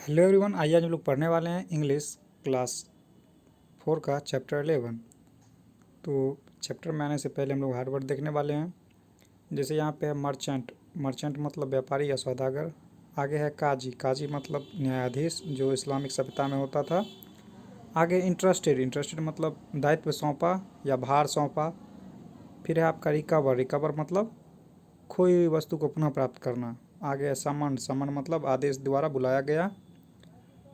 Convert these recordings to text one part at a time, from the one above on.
Hello everyone, आइए आज हम लोग पढ़ने वाले हैं इंग्लिश क्लास 4 का चैप्टर 11। तो चैप्टर में आने से पहले हम लोग हार्ड वर्ड देखने वाले हैं। जैसे यहाँ पे है मर्चेंट। मर्चेंट मतलब व्यापारी या सौदागर। आगे है काजी। काजी मतलब न्यायाधीश, जो इस्लामिक सभ्यता में होता था। आगे इंटरेस्टेड। इंटरेस्टेड मतलब दायित्व सौंपा या भार सौंपा। फिर है आपका रिकवर। रिकवर मतलब खोई हुई वस्तु को पुनः प्राप्त करना। आगे है समन। समन मतलब आदेश द्वारा बुलाया गया।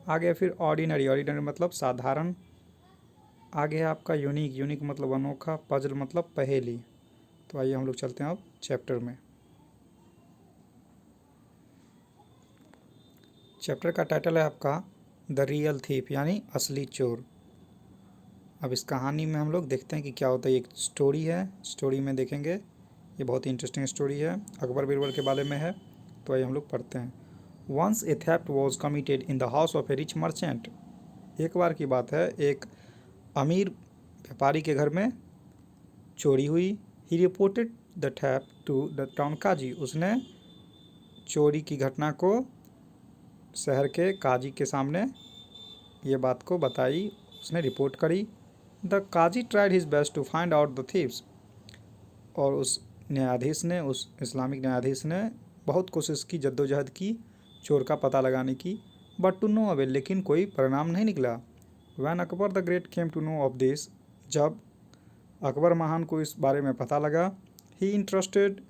आगे फिर ऑर्डिनरी। ऑर्डिनरी मतलब साधारण। आगे है आपका यूनिक। यूनिक मतलब अनोखा। पजल मतलब पहेली। तो आइए हम लोग चलते हैं अब चैप्टर में। चैप्टर का टाइटल है आपका द रियल थीफ, यानी असली चोर। अब इस कहानी में हम लोग देखते हैं कि क्या होता है। एक स्टोरी है, स्टोरी में देखेंगे। ये बहुत ही इंटरेस्टिंग स्टोरी है, अकबर बीरबल के बारे में है। तो आइए हम लोग पढ़ते हैं। Once a theft was committed in the house of a rich merchant. एक बार की बात है, एक अमीर व्यापारी के घर में चोरी हुई। He reported the theft to the town Qazi. उसने चोरी की घटना को शहर के काजी के सामने ये बात को बताई, उसने रिपोर्ट करी। The qazi tried his best to find out the thieves. और उस न्यायाधीश ने, उस इस्लामिक न्यायाधीश ने बहुत कोशिश की, जद्दोजहद की चोर का पता लगाने की। बट टू नो अवेल, लेकिन कोई परिणाम नहीं निकला। When Akbar the great came to know of this. जब अकबर महान को इस बारे में पता लगा, he interested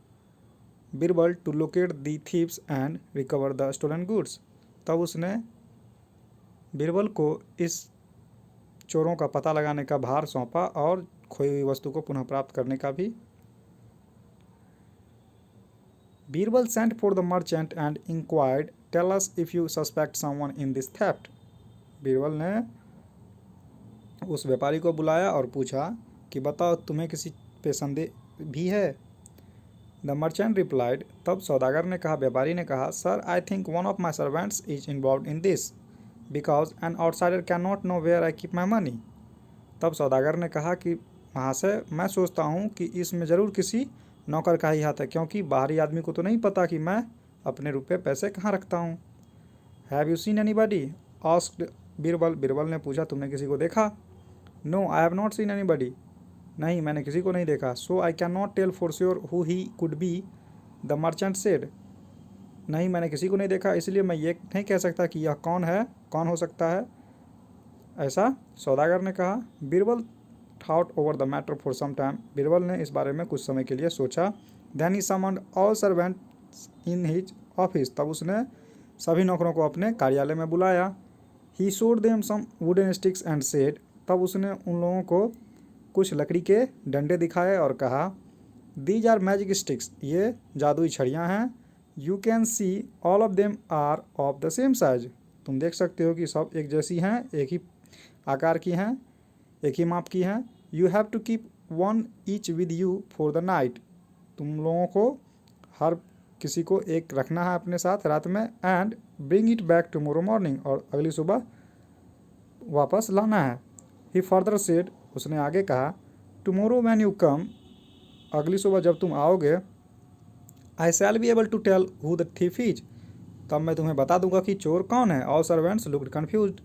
Birbal to locate the thieves and recover the stolen goods. तब उसने बीरबल को इस चोरों का पता लगाने का भार सौंपा और खोई हुई वस्तु को पुनः प्राप्त करने का भी। Birbal sent for the merchant and inquired, tell us if you suspect someone in this theft. Birbal ने उस व्यापारी को बुलाया और पूछा कि बताओ, तुम्हें किसी पे संदेह भी है। The merchant replied. तब सौदागर ने कहा, व्यापारी ने कहा, sir I think one of my servants is involve in this because an outsider can not know where I keep my money. तब सौदागर ने कहा कि महाशय, मैं सोचता हूँ कि इसमें ज़रूर किसी नौकर का ही हाथ है, क्योंकि बाहरी आदमी को तो नहीं पता कि मैं अपने रुपये पैसे कहाँ रखता हूँ। Have you seen anybody asked Birbal. Birbal ने पूछा, तुमने किसी को देखा। No I have not seen anybody. नहीं, मैंने किसी को नहीं देखा। So I can not tell for sure who he could be, the merchant said. नहीं, मैंने किसी को नहीं देखा, इसलिए मैं ये नहीं कह सकता कि यह कौन है, कौन हो सकता है, ऐसा सौदागर ने कहा। Birbal thought over the matter for some time. Birbal ने इस बारे में कुछ समय के लिए सोचा। Then he summoned all servants in his office. तब उसने सभी नौकरों को अपने कार्यालय में बुलाया। He showed them some wooden sticks and said. तब उसने उन लोगों को कुछ लकड़ी के डंडे दिखाए और कहा, दीज आर मैजिक स्टिक्स। ये जादुई छड़ियाँ हैं। You can see all of them are of the same size. तुम देख सकते हो कि सब एक जैसी हैं, एक ही आकार की हैं, एक ही माप की हैं। You have to keep one each with you for the night. तुम लोगों को हर किसी को एक रखना है अपने साथ रात में। And bring it back tomorrow morning. और अगली सुबह वापस लाना है। ही फर्दर सेड। उसने आगे कहा, टुमारो व्हेन यू कम। अगली सुबह जब तुम आओगे, I shall be able to tell who the thief is. तब मैं तुम्हें बता दूंगा कि चोर कौन है। All servants looked confused.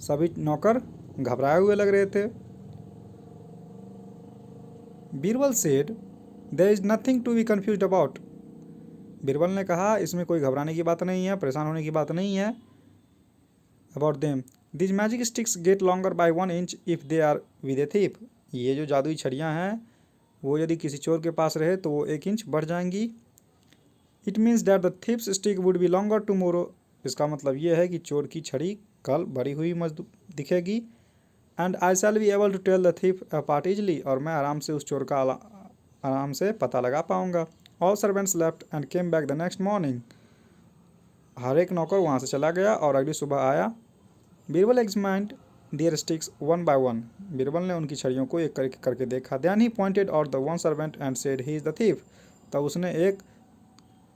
सभी नौकर घबराए हुए लग रहे थे। Birbal said, there is nothing to be confused about. Birbal ने कहा, इसमें कोई घबराने की बात नहीं है, परेशान होने की बात नहीं है। About them, these magic sticks get longer by 1 inch if they are with a thief. ये जो जादुई छड़ियाँ हैं, वो यदि किसी चोर के पास रहे तो वो 1 इंच बढ़ जाएंगी। It means that the thieves stick would be longer tomorrow. इसका मतलब ये है कि चोर की छड़ी कल बढ़ी हुई मजबूत दिखेगी। And I shall be able to tell the thief apart easily. और मैं आराम से उस चोर का आराम से पता लगा पाऊंगा। All servants left and came back the next morning. हर एक नौकर वहाँ से चला गया और अगली सुबह आया। Birbal examined their sticks one by one. Birbal ने उनकी छड़ियों को एक करके देखा। Then he pointed out the one servant and said, he is the thief. तब उसने एक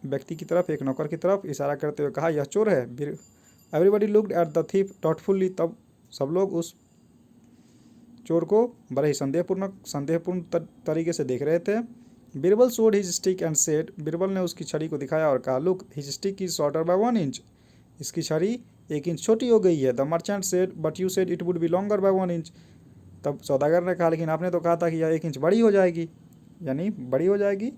व्यक्ति की तरफ, एक नौकर की तरफ इशारा करते हुए कहा, यह चोर है। Everybody looked at the thief doubtfully. तब सब लोग उस चोर को बड़े ही संदेहपूर्ण तरीके से देख रहे थे। Birbal showed his stick and said. Birbal ने उसकी छड़ी को दिखाया और कहा, look his stick is shorter by 1 inch. इसकी छड़ी 1 इंच छोटी हो गई है। The merchant said but you said it would be longer by 1 inch. तब सौदागर ने कहा लेकिन आपने तो कहा था कि यह 1 इंच बड़ी हो जाएगी, यानी बड़ी हो जाएगी।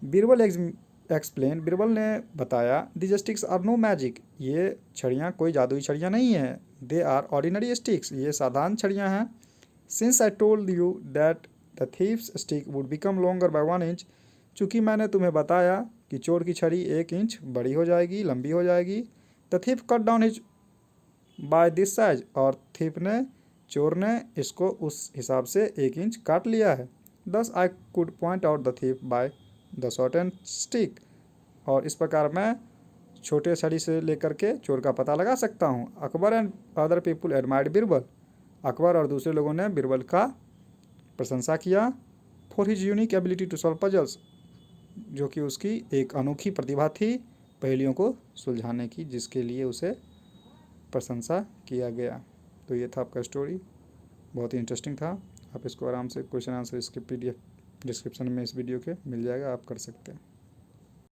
बीरबल एक्सप्लेन, बीरबल ने बताया, this sticks are no magic, ये छड़ियाँ कोई जादुई छड़ियाँ नहीं हैं। दे आर ऑर्डिनरी स्टिक्स, ये साधारण छड़ियाँ हैं। Since I told you that the thieves stick would become longer by 1 inch, चूँकि मैंने तुम्हें बताया कि चोर की छड़ी 1 इंच बड़ी हो जाएगी, लंबी हो जाएगी। The thief cut down his by this size, और चोर ने इसको उस हिसाब से 1 इंच काट लिया है। दस I could point out the thief by the short and stick, और इस प्रकार मैं छोटे छड़ी से लेकर के चोर का पता लगा सकता हूँ। Akbar and other people admired Birbal, Akbar और दूसरे लोगों ने बीरबल का प्रशंसा किया। For his unique ability to solve puzzles, जो कि उसकी एक अनोखी प्रतिभा थी पहेलियों को सुलझाने की, जिसके लिए उसे प्रशंसा किया गया। तो ये था आपका स्टोरी, बहुत ही इंटरेस्टिंग था। आप इसको आराम से क्वेश्चन आंसर इसके PDF डिस्क्रिप्शन में इस वीडियो के मिल जाएगा, आप कर सकते हैं।